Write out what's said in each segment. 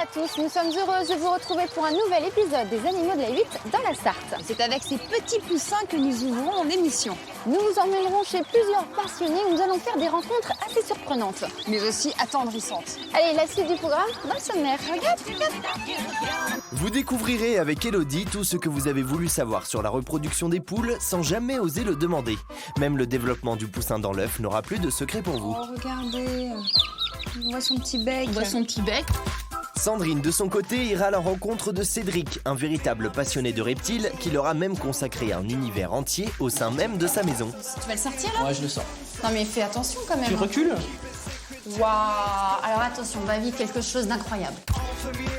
à tous, nous sommes heureuses de vous retrouver pour un nouvel épisode des Animaux de la 8 dans la Sarthe. C'est avec ces petits poussins que nous ouvrons l'émission. Nous vous emmènerons chez plusieurs passionnés où nous allons faire des rencontres assez surprenantes. Mais aussi attendrissantes. Allez, la suite du programme dans le sommaire. Regarde. Vous découvrirez avec Elodie tout ce que vous avez voulu savoir sur la reproduction des poules sans jamais oser le demander. Même le développement du poussin dans l'œuf n'aura plus de secret pour vous. Oh, regardez. On voit son petit bec. Sandrine, de son côté, ira à la rencontre de Cédric, un véritable passionné de reptiles qui leur a même consacré un univers entier au sein même de sa maison. Tu vas le sortir là? Ouais, je le sors. Non mais fais attention quand même. Tu recules? Waouh. Alors attention, on va vivre quelque chose d'incroyable.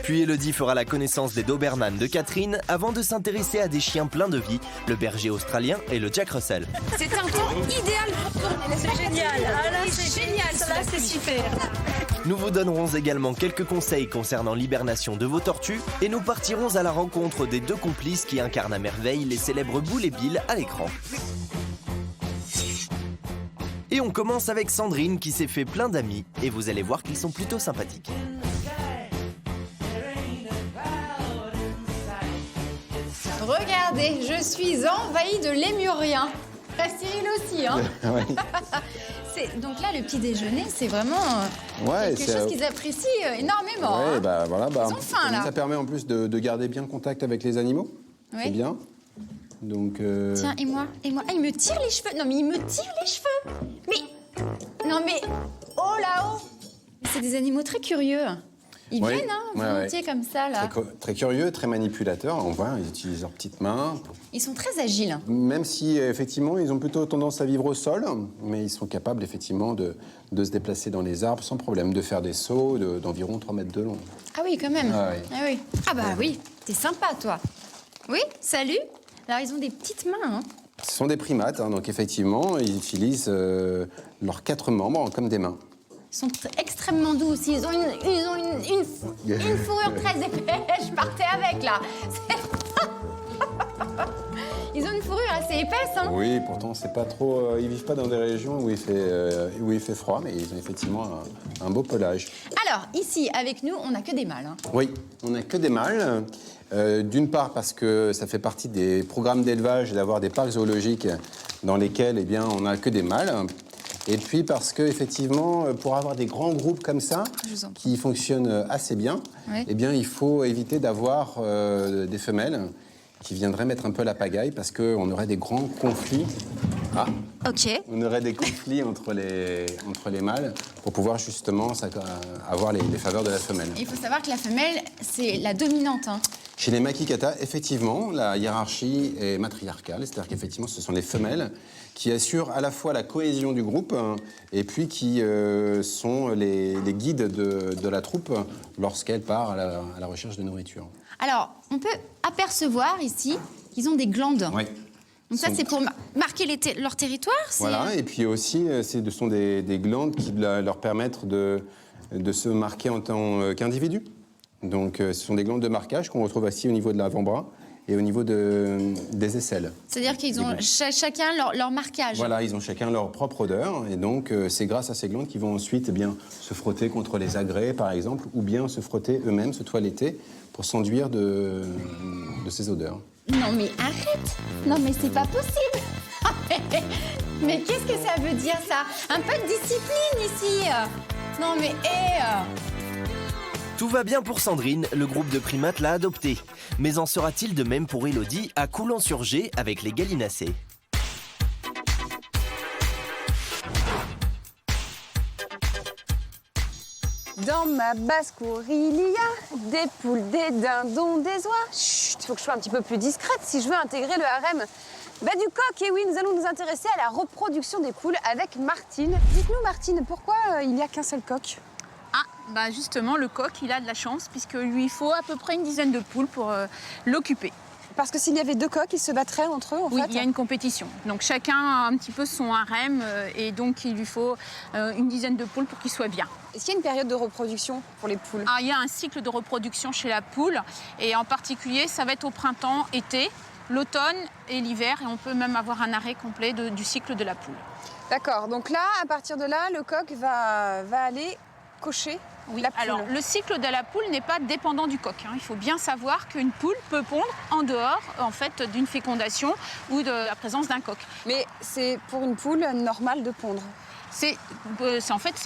Puis Elodie fera la connaissance des Doberman de Catherine avant de s'intéresser à des chiens pleins de vie, le berger australien et le Jack Russell. C'est un temps idéal pour tourner. C'est génial. Ah là, c'est génial. Ça là, c'est super. Nous vous donnerons également quelques conseils concernant l'hibernation de vos tortues et nous partirons à la rencontre des deux complices qui incarnent à merveille les célèbres Boule et Bill à l'écran. Et on commence avec Sandrine qui s'est fait plein d'amis et vous allez voir qu'ils sont plutôt sympathiques. Regardez, je suis envahie de lémuriens. Cyril aussi, hein. Ouais. Donc là, le petit déjeuner, c'est vraiment Ouais, quelque chose qu'ils apprécient énormément. Ouais, hein. bah voilà. Ils ont faim, là. Ça permet en plus de garder bien contact avec les animaux. Oui. C'est bien. Donc. Tiens, et moi? Ah, il me tire les cheveux. Non, mais il me tire les cheveux. Mais. Non, mais. Oh là-haut. C'est des animaux très curieux. Ils Oui. viennent, hein, volontiers comme ça, là. Très curieux, très manipulateurs. On voit, ils utilisent leurs petites mains. Ils sont très agiles. Même si, effectivement, ils ont plutôt tendance à vivre au sol, mais ils sont capables, effectivement, de se déplacer dans les arbres sans problème, de faire des sauts d'environ 3 mètres de long. Ah oui, quand même. Ah oui. Ah oui. Ah bah oui, t'es sympa, toi. Oui, salut. Alors, ils ont des petites mains, hein. Ce sont des primates, hein, donc effectivement, ils utilisent leurs 4 membres comme des mains. Ils sont extrêmement doux aussi. Ils ont une fourrure très épaisse. Je partais avec, là. Ils ont une fourrure assez épaisse, hein. Oui, pourtant, c'est pas trop. Ils vivent pas dans des régions où il fait froid, mais ils ont effectivement un beau pelage. Alors, ici, avec nous, on n'a que des mâles, hein. Oui, on n'a que des mâles. D'une part, parce que ça fait partie des programmes d'élevage d'avoir des parcs zoologiques dans lesquels, eh bien, on n'a que des mâles. Et puis parce que, effectivement, pour avoir des grands groupes comme ça, qui fonctionnent assez bien, Oui. eh bien, il faut éviter d'avoir des femelles qui viendraient mettre un peu la pagaille parce qu'on aurait des grands conflits. Ah, Ok. on aurait des conflits entre les mâles pour pouvoir justement avoir les faveurs de la femelle. Il faut savoir que la femelle, c'est la dominante, hein. Chez les Makikata, effectivement, la hiérarchie est matriarcale, c'est-à-dire qu'effectivement, ce sont les femelles qui assurent à la fois la cohésion du groupe et puis qui sont les guides de la troupe lorsqu'elle part à la recherche de nourriture. Alors, on peut apercevoir ici qu'ils ont des glandes. Oui. Donc ça, c'est pour marquer leur territoire. Voilà, et puis aussi, ce sont des glandes qui leur permettent de se marquer en tant qu'individu. Donc, ce sont des glandes de marquage qu'on retrouve aussi au niveau de l'avant-bras et au niveau des aisselles. C'est-à-dire qu'ils ont chacun leur marquage. Voilà, ils ont chacun leur propre odeur. Et donc, c'est grâce à ces glandes qu'ils vont ensuite se frotter contre les agrès, par exemple, ou bien se frotter eux-mêmes, se toiletter, pour s'enduire de ces odeurs. Non, mais arrête. Non, mais c'est pas possible. Mais qu'est-ce que ça veut dire, ça? Un peu de discipline, ici. Non, mais Tout va bien pour Sandrine, le groupe de primates l'a adopté. Mais en sera-t-il de même pour Elodie à Coulon-sur-Gé avec les gallinacés? Dans ma basse-cour, il y a des poules, des dindons, des oies. Chut, il faut que je sois un petit peu plus discrète si je veux intégrer le harem du coq. Et oui, nous allons nous intéresser à la reproduction des poules avec Martine. Dites-nous, Martine, pourquoi il n'y a qu'un seul coq? Ah, bah justement, le coq, il a de la chance, puisque lui, il faut à peu près une dizaine de poules pour l'occuper. Parce que s'il y avait 2 coqs, ils se battraient entre eux, en fait. Oui, il y a une compétition. Donc chacun a un petit peu son harem, et donc il lui faut une dizaine de poules pour qu'il soit bien. Est-ce qu'il y a une période de reproduction pour les poules? Ah, il y a un cycle de reproduction chez la poule, et en particulier, ça va être au printemps, été, l'automne et l'hiver, et on peut même avoir un arrêt complet du cycle de la poule. D'accord, donc là, à partir de là, le coq va aller cocher Oui, la poule. alors le cycle de la poule n'est pas dépendant du coq. Il faut bien savoir qu'une poule peut pondre en dehors en fait, d'une fécondation ou de la présence d'un coq. Mais c'est pour une poule normale de pondre. C'est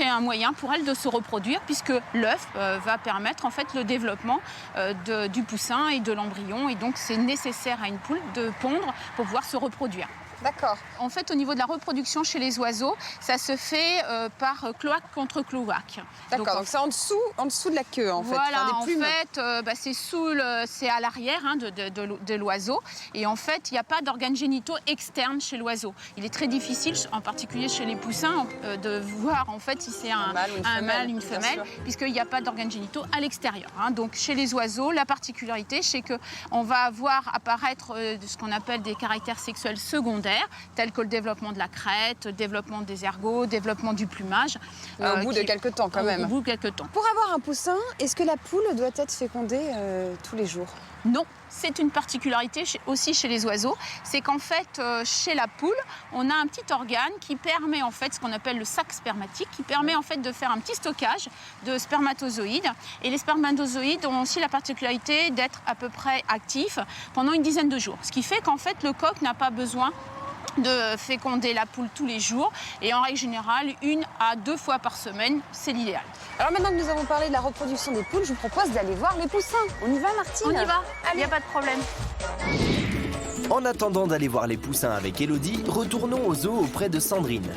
un moyen pour elle de se reproduire puisque l'œuf va permettre en fait, le développement du poussin et de l'embryon. Et donc c'est nécessaire à une poule de pondre pour pouvoir se reproduire. D'accord. En fait, au niveau de la reproduction chez les oiseaux, ça se fait par cloaque contre cloaque. D'accord, donc c'est en dessous de la queue en fait. Voilà, Enfin, en des plumes. fait, c'est à l'arrière de l'oiseau. Et en fait, il n'y a pas d'organes génitaux externes chez l'oiseau. Il est très difficile, en particulier chez les poussins, de voir en fait si c'est un mâle, une femelle, puisqu'il n'y a pas d'organes génitaux à l'extérieur. Donc chez les oiseaux, la particularité, c'est qu'on va avoir apparaître ce qu'on appelle des caractères sexuels secondaires, tels que le développement de la crête, le développement des ergots, le développement du plumage. Mais au bout de quelques temps quand même. Au bout de quelques temps. Pour avoir un poussin, est-ce que la poule doit être fécondée tous les jours? Non, c'est une particularité aussi chez les oiseaux, c'est qu'en fait, chez la poule, on a un petit organe qui permet en fait ce qu'on appelle le sac spermatique, qui permet en fait de faire un petit stockage de spermatozoïdes. Et les spermatozoïdes ont aussi la particularité d'être à peu près actifs pendant une dizaine de jours. Ce qui fait qu'en fait, le coq n'a pas besoin de féconder la poule tous les jours et en règle générale 1 à 2 fois par semaine, c'est l'idéal. Alors maintenant que nous avons parlé de la reproduction des poules, je vous propose d'aller voir les poussins. On y va Martine? On y va, il n'y a pas de problème. En attendant d'aller voir les poussins avec Élodie, retournons au zoo auprès de Sandrine.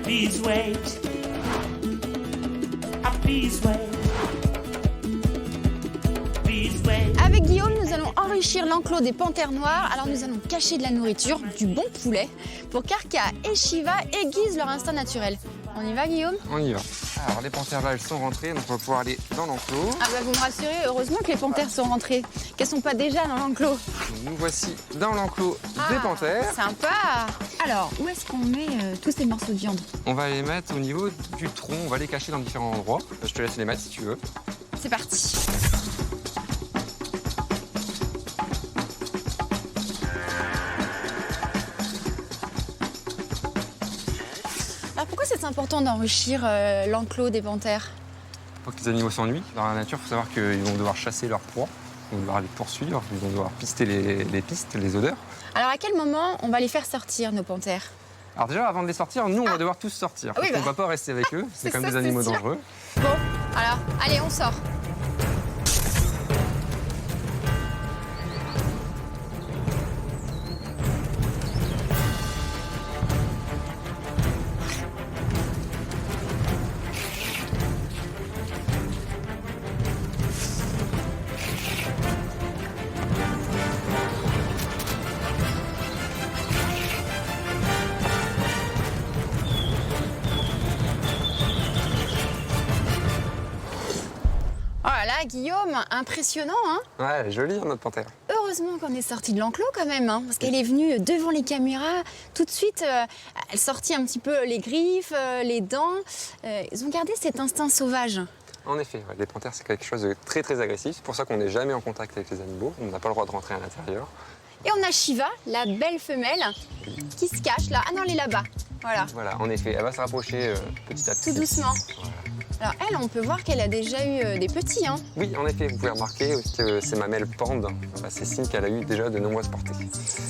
Please wait. Please wait. Please wait. Avec Guillaume, nous allons enrichir l'enclos des panthères noires. Alors nous allons cacher de la nourriture, du bon poulet, pour qu'Arka et Shiva aiguisent leur instinct naturel. On y va Guillaume? On y va. Alors les panthères là, elles sont rentrées, donc on va pouvoir aller dans l'enclos. Ah bah vous me rassurez, heureusement que les panthères sont rentrées, qu'elles sont pas déjà dans l'enclos. Donc, nous voici dans l'enclos des panthères. Sympa. Alors, où est-ce qu'on met tous ces morceaux de viande? On va les mettre au niveau du tronc, on va les cacher dans différents endroits. Je te laisse les mettre si tu veux. C'est parti. Alors pourquoi c'est important d'enrichir l'enclos des panthères? Pour que les animaux s'ennuient. Dans la nature, il faut savoir qu'ils vont devoir chasser leurs proies, ils vont devoir les poursuivre, ils vont devoir pister les pistes, les odeurs. Alors à quel moment on va les faire sortir, nos panthères? Alors déjà, avant de les sortir, nous, on va devoir tous sortir. Oui, parce qu'on ne va pas rester avec eux, c'est comme ça, des animaux c'est sûr. dangereux. Bon, alors, allez, on sort. Oh là là, Guillaume, impressionnant, hein? Ouais, elle est jolie, notre panthère. Heureusement qu'on est sorti de l'enclos quand même, hein, parce qu'elle est venue devant les caméras. Tout de suite, elle sortit un petit peu les griffes, les dents. Ils ont gardé cet instinct sauvage. En effet, ouais, les panthères, c'est quelque chose de très très agressif. C'est pour ça qu'on n'est jamais en contact avec les animaux. On n'a pas le droit de rentrer à l'intérieur. Et on a Shiva, la belle femelle, qui se cache là. Ah non, elle est là-bas. Voilà, Voilà, en effet, elle va se rapprocher petit à petit. tout doucement. Voilà. Alors elle, on peut voir qu'elle a déjà eu des petits, hein. Oui, en effet, vous pouvez remarquer que ses mamelles pendent. Bah, c'est signe qu'elle a eu déjà de nombreuses portées.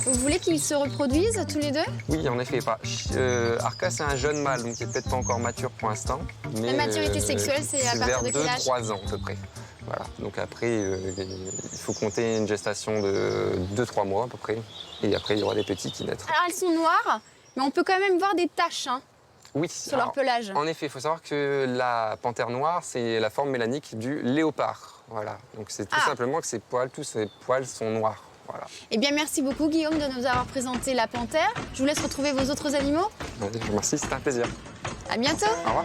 Vous voulez qu'ils se reproduisent tous les deux? Oui, en effet. Arca, c'est un jeune mâle, donc il n'est peut-être pas encore mature pour l'instant. Mais, La maturité sexuelle, c'est à partir de quel âge? vers 2-3 ans à peu près. Voilà. Donc après, il faut compter une gestation de 2-3 mois à peu près. Et après, il y aura des petits qui naîtront. Alors elles sont noires, mais on peut quand même voir des taches, hein, Oui. sur leur pelage. En effet, il faut savoir que la panthère noire, c'est la forme mélanique du léopard. Voilà. Donc c'est tout simplement que tous ces poils sont noirs. Voilà. Eh bien, merci beaucoup, Guillaume, de nous avoir présenté la panthère. Je vous laisse retrouver vos autres animaux. Allez, merci, c'était un plaisir. À bientôt. Au revoir.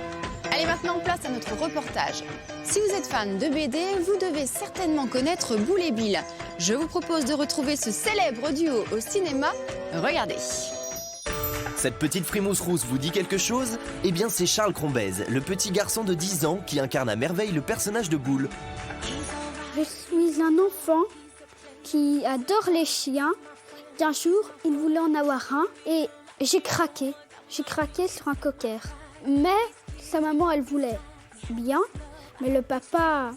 Allez, maintenant, place à notre reportage. Si vous êtes fan de BD, vous devez certainement connaître Boule et Bill. Je vous propose de retrouver ce célèbre duo au cinéma. Regardez. Cette petite frimousse rousse vous dit quelque chose? Eh bien c'est Charles Crombez, le petit garçon de 10 ans qui incarne à merveille le personnage de Boule. Je suis un enfant qui adore les chiens. Un jour, il voulait en avoir un et j'ai craqué. j'ai craqué sur un cocker. Mais sa maman, elle voulait bien, mais le papa,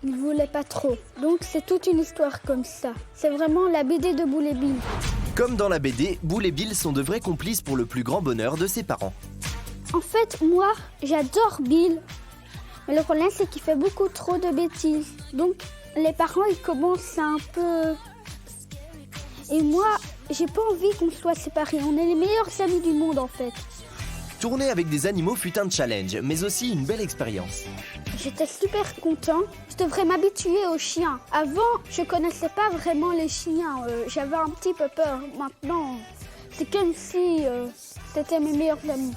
il voulait pas trop. Donc c'est toute une histoire comme ça. C'est vraiment la BD de Boule et Bill. Comme dans la BD, Boule et Bill sont de vrais complices pour le plus grand bonheur de ses parents. En fait, moi, j'adore Bill. Mais le problème, c'est qu'il fait beaucoup trop de bêtises. Donc, les parents, ils commencent un peu... Et moi, j'ai pas envie qu'on soit séparés. On est les meilleurs amis du monde, en fait. Tourner avec des animaux fut un challenge, mais aussi une belle expérience. J'étais super content. Je devrais m'habituer aux chiens. Avant, je connaissais pas vraiment les chiens. J'avais un petit peu peur. Maintenant, c'est comme si c'était mes meilleurs amis.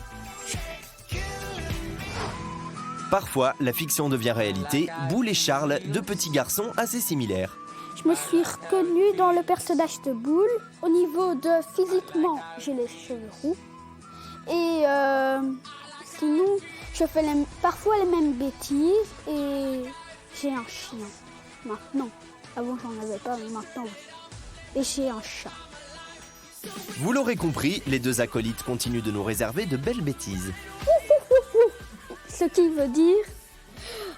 Parfois, la fiction devient réalité. Boule et Charles, deux petits garçons assez similaires. Je me suis reconnue dans le personnage de Boule. Au niveau de physiquement, j'ai les cheveux roux. Et sinon, je fais parfois les mêmes bêtises et j'ai un chien. Maintenant. Avant, j'en avais pas, mais maintenant, oui. Et j'ai un chat. Vous l'aurez compris, les deux acolytes continuent de nous réserver de belles bêtises. Ce qui veut dire,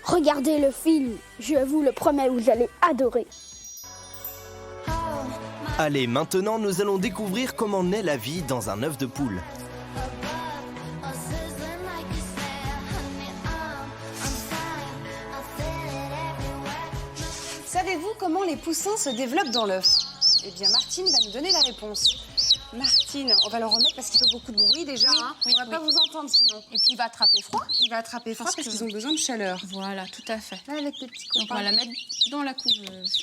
regardez le film, je vous le promets, vous allez adorer. Allez, maintenant, nous allons découvrir comment naît la vie dans un œuf de poule. Savez-vous comment les poussins se développent dans l'œuf? Eh bien, Martine va nous donner la réponse. Martine, on va le remettre parce qu'il fait beaucoup de bruit déjà. Oui, hein. oui, on va pas vous entendre sinon. Et puis il va attraper froid. Il va attraper froid parce qu'ils ont besoin de chaleur. Voilà, tout à fait. Là, avec les petits Donc on copains. va la mettre dans la couveuse.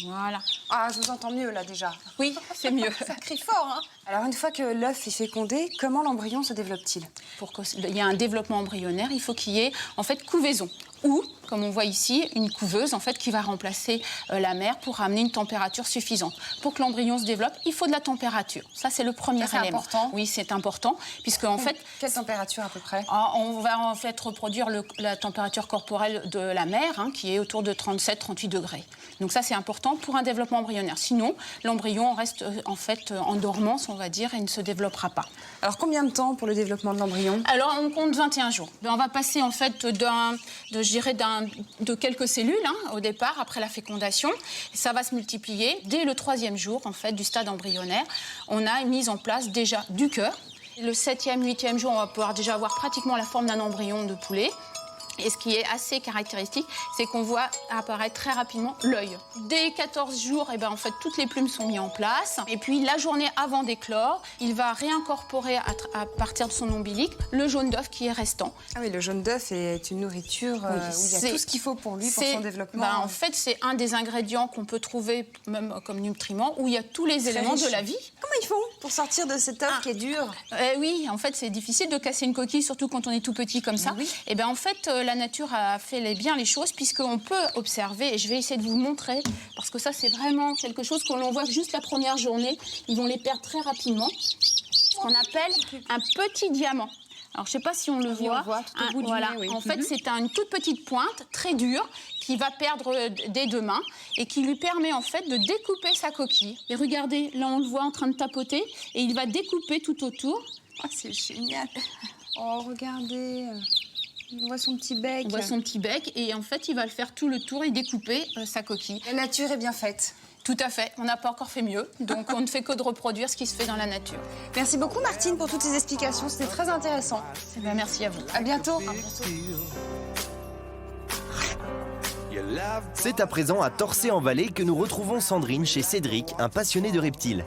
Voilà. Ah, je vous entends mieux là déjà. Oui, c'est mieux. Ça crie fort, hein. Alors, une fois que l'œuf est fécondé, comment l'embryon se développe-t-il? Pour qu'il y ait un développement embryonnaire, il faut qu'il y ait en fait couvaison. Ou, comme on voit ici, une couveuse en fait qui va remplacer la mère pour ramener une température suffisante. Pour que l'embryon se développe, il faut de la température. Ça, c'est le premier Ça, c'est élément. important. Oui, c'est important, puisque en fait, Quelle température à peu près? on va en fait reproduire la température corporelle de la mère, hein, qui est autour de 37-38 degrés. Donc ça, c'est important pour un développement embryonnaire. Sinon, l'embryon reste en fait en dormance, on va dire, et ne se développera pas. Alors, combien de temps pour le développement de l'embryon? Alors, on compte 21 jours. On va passer en fait de quelques cellules hein, au départ, après la fécondation. Ça va se multiplier. Dès le 3e jour en fait, du stade embryonnaire, on a mise en place déjà du cœur. Le 7e, 8e jour, on va pouvoir déjà avoir pratiquement la forme d'un embryon de poulet. Et ce qui est assez caractéristique, c'est qu'on voit apparaître très rapidement l'œil. Dès 14 jours, eh ben, en fait, toutes les plumes sont mises en place. Et puis, la journée avant d'éclore, il va réincorporer à partir de son ombilic le jaune d'œuf qui est restant. Ah oui, le jaune d'œuf est une nourriture où il y a tout ce qu'il faut pour lui, pour son développement. En fait, c'est un des ingrédients qu'on peut trouver même comme nutriment, où il y a tous les éléments de la vie. Comment ils font pour sortir de cet œuf qui est dur? Oui, en fait, c'est difficile de casser une coquille, surtout quand on est tout petit comme ça. Oui. Et bien, en fait, la nature a fait bien les choses, puisqu'on peut observer, et je vais essayer de vous montrer, parce que ça, c'est vraiment quelque chose qu'on voit juste la première journée. Ils vont les perdre très rapidement. Ce qu'on appelle un petit diamant. Alors, je ne sais pas si on le voit. On le voit tout au bout du nez, oui. En fait, c'est une toute petite pointe, très dure, qui va perdre des deux mains et qui lui permet en fait de découper sa coquille. Et regardez, là, on le voit en train de tapoter et il va découper tout autour. Oh, c'est génial. Oh, regardez. On voit son petit bec. On voit son petit bec et en fait, il va le faire tout le tour et découper sa coquille. La nature est bien faite. Tout à fait. On n'a pas encore fait mieux. Donc, on ne fait que de reproduire ce qui se fait dans la nature. Merci beaucoup, Martine, pour toutes ces explications. C'était très intéressant. Eh bien, merci à vous. À bientôt. C'est à présent à Torcé-en-Vallée que nous retrouvons Sandrine chez Cédric, un passionné de reptiles.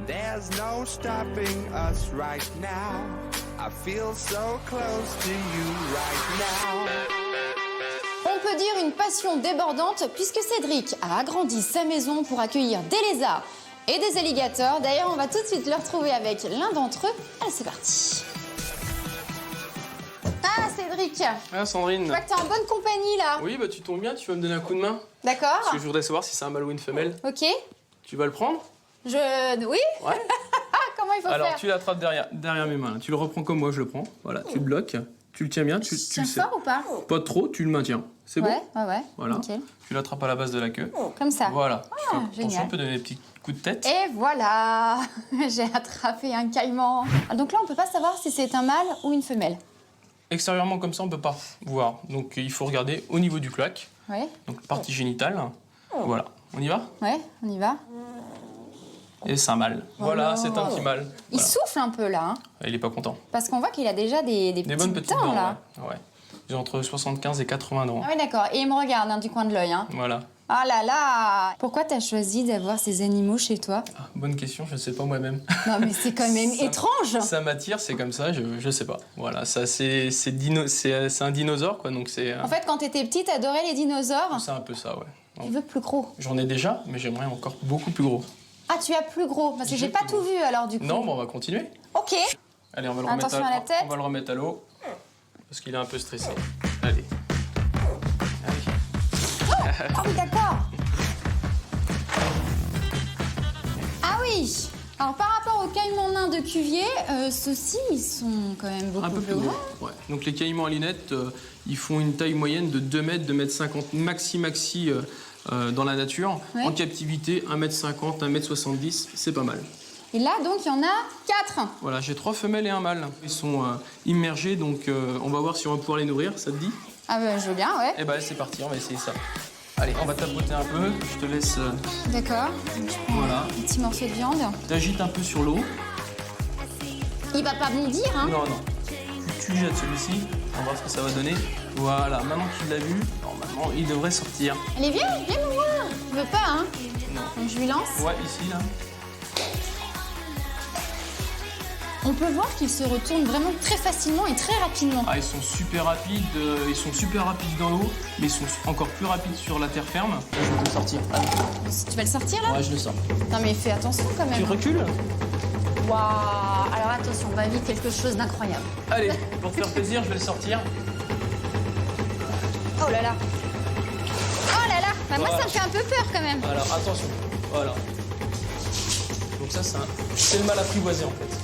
There's no stopping us right now. I feel so close to you right now. On peut dire une passion débordante puisque Cédric a agrandi sa maison pour accueillir des lézards et des alligators. D'ailleurs, on va tout de suite le retrouver avec l'un d'entre eux. Allez, c'est parti. Ah, Cédric, Ah, Sandrine. je vois que t'es en bonne compagnie là. Oui, bah tu tombes bien, tu vas me donner un coup de main. D'accord. Parce que je voudrais savoir si c'est un mâle ou une femelle. Ok. Tu vas le prendre? Oui. Ouais. Comment il faut Alors, faire? tu l'attrapes derrière mes mains. Tu le reprends comme moi, je le prends. Voilà, tu le bloques. Tu le tiens bien, tu Tiens le sais. fort ou pas? Pas trop, tu le maintiens. C'est Ouais, bon? ouais, ouais. Voilà. Nickel. Tu l'attrapes à la base de la queue. Comme ça. Voilà. Attention, génial. on peut donner des petits coups de tête. Et voilà, j'ai attrapé un caïman. Donc là, on peut pas savoir si c'est un mâle ou une femelle. Extérieurement, comme ça, on peut pas voir. Donc, il faut regarder au niveau du cloaque. Ouais, Donc, partie génitale. Voilà. On y va? ouais, on y va. Et c'est un mâle. Voilà, c'est un petit mâle. Il Voilà. souffle un peu là, hein, Il est pas content. parce qu'on voit qu'il a déjà des Des bonnes petites dents, là. ouais. Ils ont entre 75 et 80 dents. Ah oui, d'accord. Et il me regarde hein, du coin de l'œil. Hein. Voilà. Ah là là! Pourquoi t'as choisi d'avoir ces animaux chez toi? Ah, bonne question, je sais pas moi-même. Non, mais c'est quand même étrange! Ça m'attire, c'est comme ça, je sais pas. Voilà, ça c'est un dinosaure, quoi, donc c'est... En fait, quand t'étais petit, t'adorais les dinosaures. C'est un peu ça, ouais. Tu veux plus gros? J'en ai déjà, mais j'aimerais encore beaucoup plus gros. Ah, tu as plus gros? Parce que j'ai pas tout vu alors du coup. Non, bon, on va continuer. Ok. Allez, on va le Attention à la tête. on va le remettre à l'eau, parce qu'il est un peu stressé. Allez. Ah oui, d'accord. Ah oui. Alors par rapport aux caïmans nains de Cuvier, ceux-ci, ils sont quand même beaucoup Un peu plus gros. Ouais. Donc les caïmans à lunettes, ils font une taille moyenne de 2 mètres, 2 mètres 50 maxi dans la nature. Ouais. En captivité, 1 mètre 50, 1 mètre 70, c'est pas mal. Et là, donc, il y en a 4. Voilà, j'ai 3 femelles et un mâle. Ils sont immergés, donc on va voir si on va pouvoir les nourrir, ça te dit? Ah ben, je veux bien, ouais. Eh ben, c'est parti, on va essayer ça. Allez, on va tapoter un peu, je te laisse... D'accord. Donc, je prends Voilà. un petit morceau de viande. T'agites un peu sur l'eau. Il va pas bondir, hein? Non, non. Tu jettes celui-ci, on va voir ce que ça va donner. Voilà, maintenant qu'il l'a vu, normalement, il devrait sortir. Allez, viens me voir. Je veux pas, hein? Non. Donc, je lui lance. Ouais, ici, là. On peut voir qu'il se retourne vraiment très facilement et très rapidement. Ah, ils sont super rapides dans l'eau, mais ils sont encore plus rapides sur la terre ferme. Je vais te le sortir. Allez. Tu vas le sortir, là? Ouais, je le sors. Non, mais fais attention, quand Tu même. recules? Waouh! Alors, attention, on va vivre quelque chose d'incroyable. Allez, pour te faire plaisir, je vais le sortir. Oh là là! Oh là là! Bah, moi, Voilà. ça me fait un peu peur, quand même. Alors, attention. Voilà. Donc ça, c'est le mâle apprivoisé, en fait.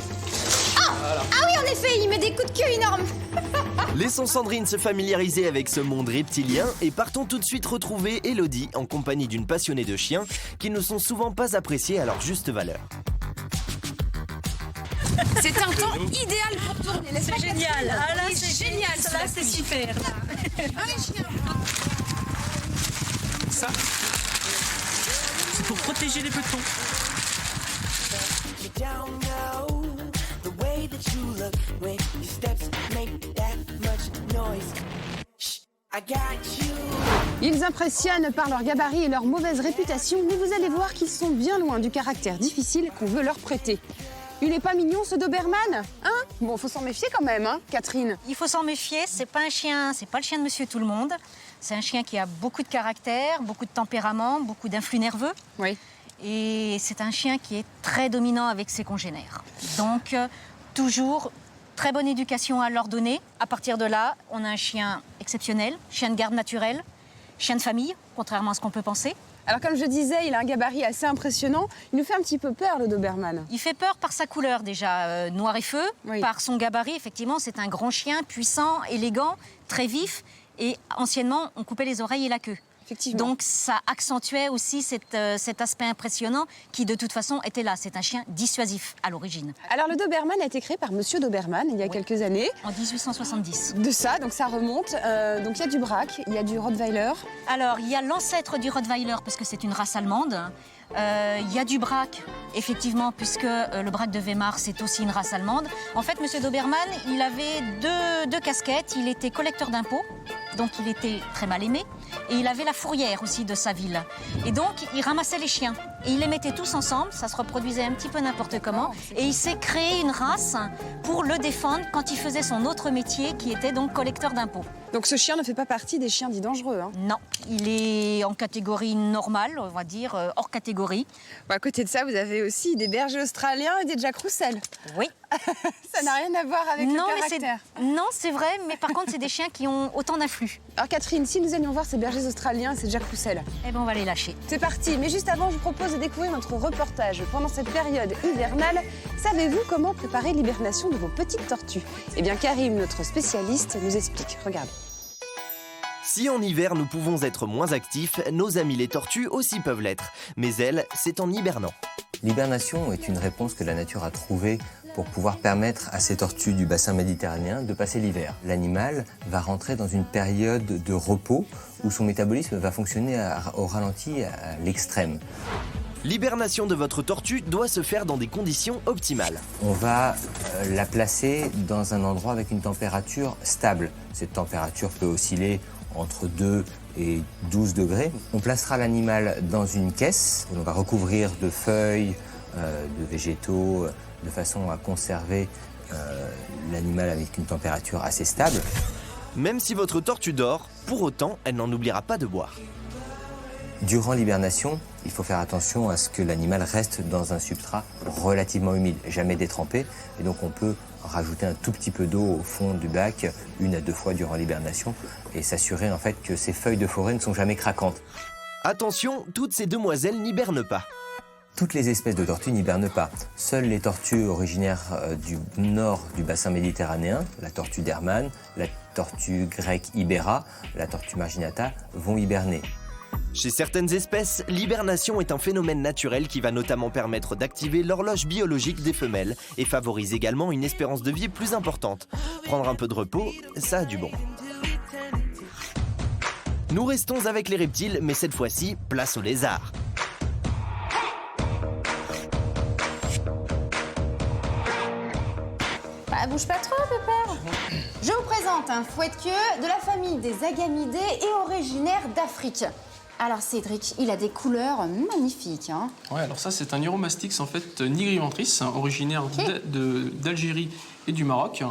Voilà. Ah oui, en effet, il met des coups de queue énormes. Laissons Sandrine se familiariser avec ce monde reptilien et partons tout de suite retrouver Elodie en compagnie d'une passionnée de chiens qui ne sont souvent pas appréciés à leur juste valeur. C'est un temps idéal pour tourner. C'est génial. Ah là, c'est génial. Ça, là, c'est super. Allez, chien. Ça, c'est pour protéger les petons. Ils impressionnent par leur gabarit et leur mauvaise réputation, mais vous allez voir qu'ils sont bien loin du caractère difficile qu'on veut leur prêter. Il n'est pas mignon ce Doberman, hein? Bon, faut s'en méfier quand même, hein, Catherine? Il faut s'en méfier, c'est pas un chien, c'est pas le chien de Monsieur Tout-le-Monde. C'est un chien qui a beaucoup de caractère, beaucoup de tempérament, beaucoup d'influx nerveux. Oui. Et c'est un chien qui est très dominant avec ses congénères. Donc, toujours très bonne éducation à leur donner. À partir de là, on a un chien exceptionnel, chien de garde naturel, chien de famille, contrairement à ce qu'on peut penser. Alors comme je disais, il a un gabarit assez impressionnant. Il nous fait un petit peu peur, le Doberman. Il fait peur par sa couleur déjà, noir et feu. Oui. Par son gabarit, effectivement, c'est un grand chien, puissant, élégant, très vif. Et anciennement, on coupait les oreilles et la queue. Effectivement. Donc ça accentuait aussi cet aspect impressionnant qui, de toute façon, était là. C'est un chien dissuasif à l'origine. Alors le Doberman a été créé par Monsieur Doberman il y a quelques années. En 1870. De ça, donc ça remonte. Donc il y a du Braque, il y a du Rottweiler. Alors, il y a l'ancêtre du Rottweiler, parce que c'est une race allemande. Il y a du Braque, effectivement, puisque le Braque de Weimar, c'est aussi une race allemande. En fait, Monsieur Doberman, il avait deux casquettes. Il était collecteur d'impôts, donc il était très mal aimé. Et il avait la fourrière aussi de sa ville. Et donc, il ramassait les chiens. Et il les mettait tous ensemble, ça se reproduisait un petit peu n'importe comment. Et il s'est créé une race pour le défendre quand il faisait son autre métier, qui était donc collecteur d'impôts. Donc ce chien ne fait pas partie des chiens dits dangereux, hein. Non, il est en catégorie normale, on va dire, hors catégorie. Bon, à côté de ça, vous avez aussi des bergers australiens et des Jack Russell. Oui. Ça n'a rien à voir avec Non, le mais caractère. non, c'est vrai, mais par contre, c'est des chiens qui ont autant d'influx. Alors Catherine, si nous allions voir ces bergers australiens, c'est Jack Roussel. Eh ben, on va les lâcher. C'est parti, mais juste avant, je vous propose de découvrir notre reportage. Pendant cette période hivernale, savez-vous comment préparer l'hibernation de vos petites tortues? Eh bien, Karim, notre spécialiste, nous explique. Regarde. Si en hiver nous pouvons être moins actifs, nos amis les tortues aussi peuvent l'être. Mais elles, c'est en hibernant. L'hibernation est une réponse que la nature a trouvée pour pouvoir permettre à ces tortues du bassin méditerranéen de passer l'hiver. L'animal va rentrer dans une période de repos où son métabolisme va fonctionner au ralenti à l'extrême. L'hibernation de votre tortue doit se faire dans des conditions optimales. On va la placer dans un endroit avec une température stable. Cette température peut osciller entre 2 et 12 degrés. On placera l'animal dans une caisse que l'on va recouvrir de feuilles, de végétaux, de façon à conserver l'animal avec une température assez stable. Même si votre tortue dort, pour autant, elle n'en oubliera pas de boire. Durant l'hibernation, il faut faire attention à ce que l'animal reste dans un substrat relativement humide, jamais détrempé. Et donc on peut rajouter un tout petit peu d'eau au fond du bac 1 à 2 fois durant l'hibernation et s'assurer en fait que ces feuilles de forêt ne sont jamais craquantes. Attention, toutes ces demoiselles n'hibernent pas. Toutes les espèces de tortues n'hibernent pas. Seules les tortues originaires du nord du bassin méditerranéen, la tortue d'Hermann, la tortue grecque Ibera, la tortue marginata, vont hiberner. Chez certaines espèces, l'hibernation est un phénomène naturel qui va notamment permettre d'activer l'horloge biologique des femelles et favorise également une espérance de vie plus importante. Prendre un peu de repos, ça a du bon. Nous restons avec les reptiles, mais cette fois-ci, place aux lézards. Bah, bouge pas trop, Pépère. Je vous présente un fouet de queue de la famille des agamidés et originaire d'Afrique. Alors Cédric, il a des couleurs magnifiques. Hein. Ouais, alors ça c'est un Uromastix en fait nigriventris, originaire d'Algérie et du Maroc.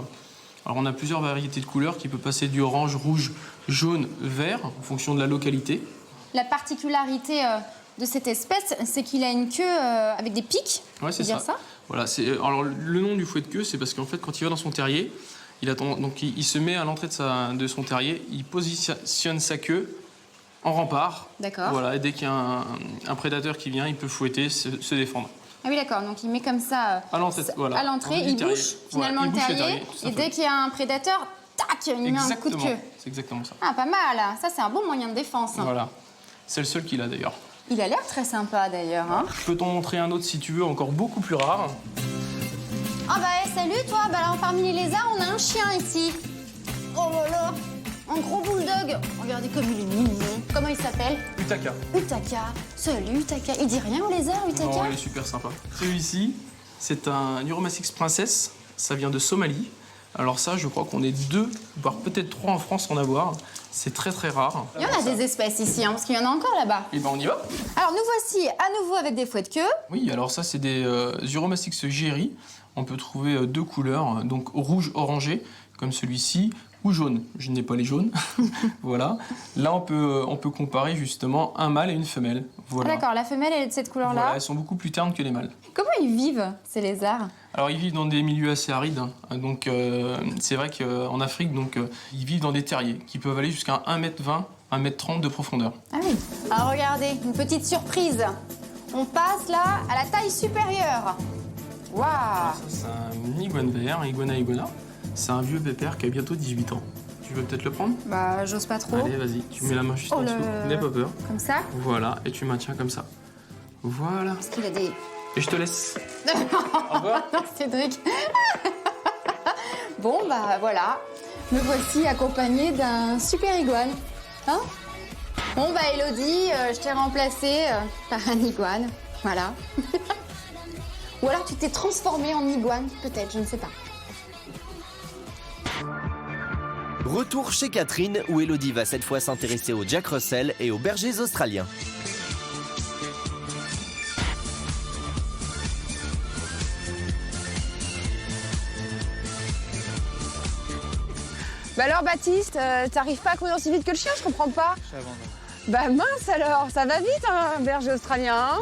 Alors on a plusieurs variétés de couleurs qui peuvent passer du orange, rouge, jaune, vert en fonction de la localité. La particularité de cette espèce, c'est qu'il a une queue avec des pics. Ouais, c'est ça. Voilà, alors le nom du fouet de queue, c'est parce qu'en fait quand il va dans son terrier, il se met à l'entrée de son terrier, il positionne sa queue en rempart. D'accord. Voilà, et dès qu'il y a un prédateur qui vient, il peut fouetter, se défendre. Ah oui, d'accord. Donc il met comme ça à l'entrée, il bouche finalement le terrier. Et dès qu'il y a un prédateur, tac, il met un coup de queue. C'est exactement ça. Ah, pas mal. Ça, c'est un bon moyen de défense. Voilà. C'est le seul qu'il a d'ailleurs. Il a l'air très sympa d'ailleurs. Hein. Je peux t'en montrer un autre si tu veux, encore beaucoup plus rare. Ah bah salut toi. Bah alors parmi les lézards, on a un chien ici. Oh là là. Un gros bulldog. Regardez comme il est mignon. Comment il s'appelle? Utaka. Utaka. Salut Utaka. Il dit rien aux lézards, Utaka? Non, il est super sympa. Celui-ci, c'est un Uromastix princesse. Ça vient de Somalie. Alors ça, je crois qu'on est 2, voire peut-être 3 en France en avoir. C'est très très rare. Il y en a des espèces ici, hein, parce qu'il y en a encore là-bas. Et ben on y va. Alors nous voici à nouveau avec des fouets de queue. Oui, alors ça c'est des Uromastix Géry. On peut trouver 2 couleurs, donc rouge orangé, comme celui-ci, ou jaune. Je n'ai pas les jaunes. Voilà. Là, on peut comparer justement un mâle et une femelle. Voilà. Ah, d'accord, la femelle elle est de cette couleur-là. Voilà, elles sont beaucoup plus ternes que les mâles. Comment ils vivent, ces lézards? Alors, ils vivent dans des milieux assez arides. Donc, c'est vrai qu'en Afrique, ils vivent dans des terriers qui peuvent aller jusqu'à 1,20 m, 1,30 m de profondeur. Ah oui. Alors, regardez, une petite surprise. On passe là à la taille supérieure. Waouh! C'est un iguane vert, iguana. C'est un vieux pépère qui a bientôt 18 ans. Tu veux peut-être le prendre? Bah, j'ose pas trop. Allez, vas-y, tu mets la main juste en dessous. N'aie pas peur. Comme ça? Voilà, et tu maintiens comme ça. Voilà. Parce qu'il a des... Et je te laisse. Au revoir. Non, Cédric. Bon, bah voilà. Me voici accompagnée d'un super iguane. Hein? Bon, bah Elodie, je t'ai remplacée par un iguane. Voilà. Ou alors tu t'es transformée en iguane, peut-être, je ne sais pas. Retour chez Catherine, où Elodie va cette fois s'intéresser aux Jack Russell et aux bergers australiens. Bah alors Baptiste, t'arrives pas à courir aussi vite que le chien, je comprends pas. Bah mince alors, ça va vite un berger australien, hein.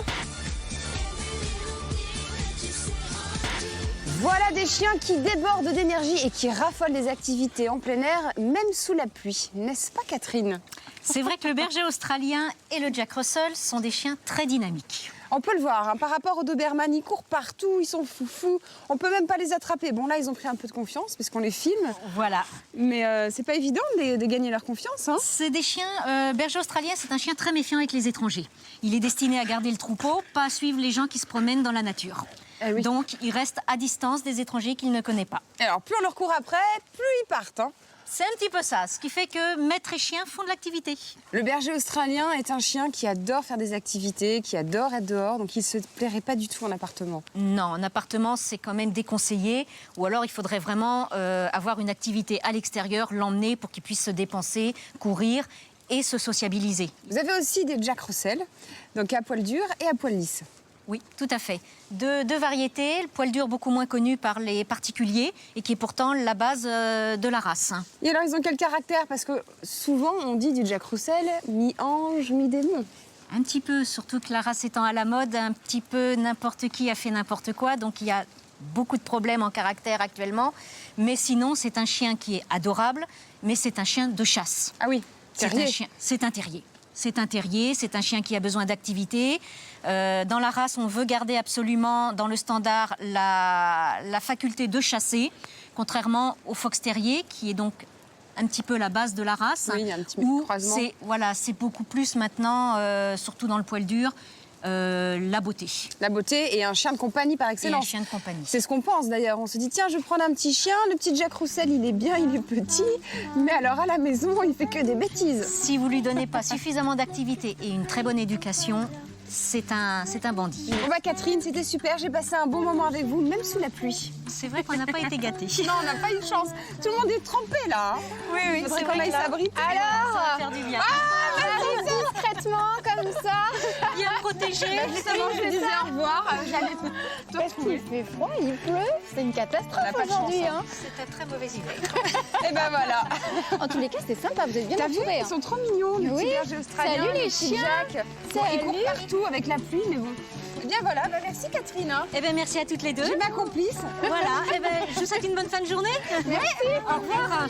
Voilà des chiens qui débordent d'énergie et qui raffolent des activités en plein air, même sous la pluie. N'est-ce pas, Catherine? C'est vrai que le berger australien et le Jack Russell sont des chiens très dynamiques. On peut le voir, hein, par rapport aux Doberman, ils courent partout, ils sont foufous. On peut même pas les attraper. Bon, là, ils ont pris un peu de confiance parce qu'on les filme. Voilà. Mais c'est pas évident de gagner leur confiance. Hein. C'est des chiens... berger australien, c'est un chien très méfiant avec les étrangers. Il est destiné à garder le troupeau, pas à suivre les gens qui se promènent dans la nature. Eh oui. Donc, il reste à distance des étrangers qu'il ne connaît pas. Alors, plus on leur court après, plus ils partent. Hein. C'est un petit peu ça, ce qui fait que maître et chien font de l'activité. Le berger australien est un chien qui adore faire des activités, qui adore être dehors, donc il ne se plairait pas du tout en appartement. Non, en appartement, c'est quand même déconseillé. Ou alors, il faudrait vraiment avoir une activité à l'extérieur, l'emmener pour qu'il puisse se dépenser, courir et se sociabiliser. Vous avez aussi des Jack Russell, donc à poil dur et à poil lisse. Oui, tout à fait. Deux variétés, le poil dur beaucoup moins connu par les particuliers et qui est pourtant la base de la race. Et alors, ils ont quel caractère? Parce que souvent, on dit du Jack Russell mi-ange, mi-démon. Un petit peu, surtout que la race étant à la mode, un petit peu n'importe qui a fait n'importe quoi, donc il y a beaucoup de problèmes en caractère actuellement. Mais sinon, c'est un chien qui est adorable, mais c'est un chien de chasse. Ah oui, terrier. C'est un terrier. C'est un terrier, c'est un chien qui a besoin d'activité. Dans la race, on veut garder absolument, dans le standard, la faculté de chasser, contrairement au fox terrier, qui est donc un petit peu la base de la race. Oui, il y a un petit peu de croisement. C'est beaucoup plus maintenant, surtout dans le poil dur, la beauté. La beauté et un chien de compagnie par excellence. Et un chien de compagnie. C'est ce qu'on pense d'ailleurs. On se dit, tiens, je vais prendre un petit chien. Le petit Jack Russell, il est bien, il est petit. Mais alors à la maison, il fait que des bêtises. Si vous lui donnez pas suffisamment d'activité et une très bonne éducation, c'est un bandit. Bon bah Catherine, c'était super. J'ai passé un bon moment avec vous, même sous la pluie. C'est vrai qu'on n'a pas été gâtés. Non, on n'a pas eu de chance. Tout le monde est trempé là. Hein. Oui, il faudrait qu'on aille s'abriter. Alors, ça va faire du bien. discrètement, comme ça. Bien protégé. Justement, je disais au revoir. J'allais te Parce qu'il fait froid, il pleut. C'est une catastrophe aujourd'hui. Hein. C'est un très mauvais idée. Et ben voilà. En tous les cas, c'était sympa. Vous êtes bien T'as vu, entourés. ils sont trop mignons, les Oui. petits bergers australiens. Salut les petits chiens. Jack. Bon, ils courent partout avec la pluie, mais bon. Eh bien voilà, bah, merci Catherine. Hein. Eh bien, merci à toutes les deux. J'ai ma complice. Voilà, eh ben, je vous souhaite une bonne fin de journée. Merci. Au revoir.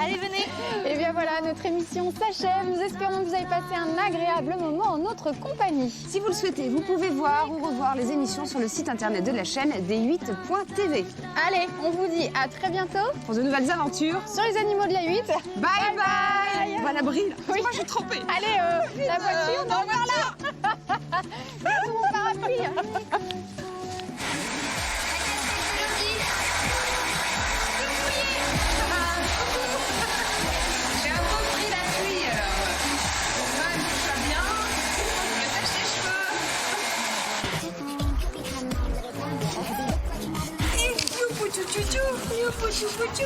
Allez, venez. Et bien voilà, notre émission s'achève. Nous espérons que vous avez passé un agréable moment en notre compagnie. Si vous le souhaitez, vous pouvez voir ou revoir les émissions sur le site internet de la chaîne d8.tv. Allez, on vous dit à très bientôt Pour de nouvelles aventures sur les animaux de la 8. Bye bye. On va à l'abri là. Oui. Moi je suis trempée. Allez, la voiture, dans là. Bisous, mon parapluie. J'ai un peu pris la pluie alors. Bon, il faut pas bien. Je me tâche les cheveux.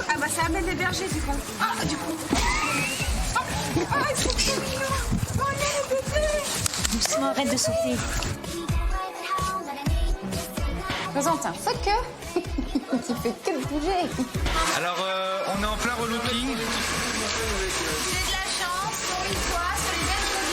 Ah bah ça amène les bergers du coup. Ah du coup. Ah ils sont trop mignons. Oh non les bébés. Doucement, arrête de sauter. Présente un soccer. Tu fais que de bouger. Alors, on est en plein relooking. J'ai de la chance pour une fois sur les berges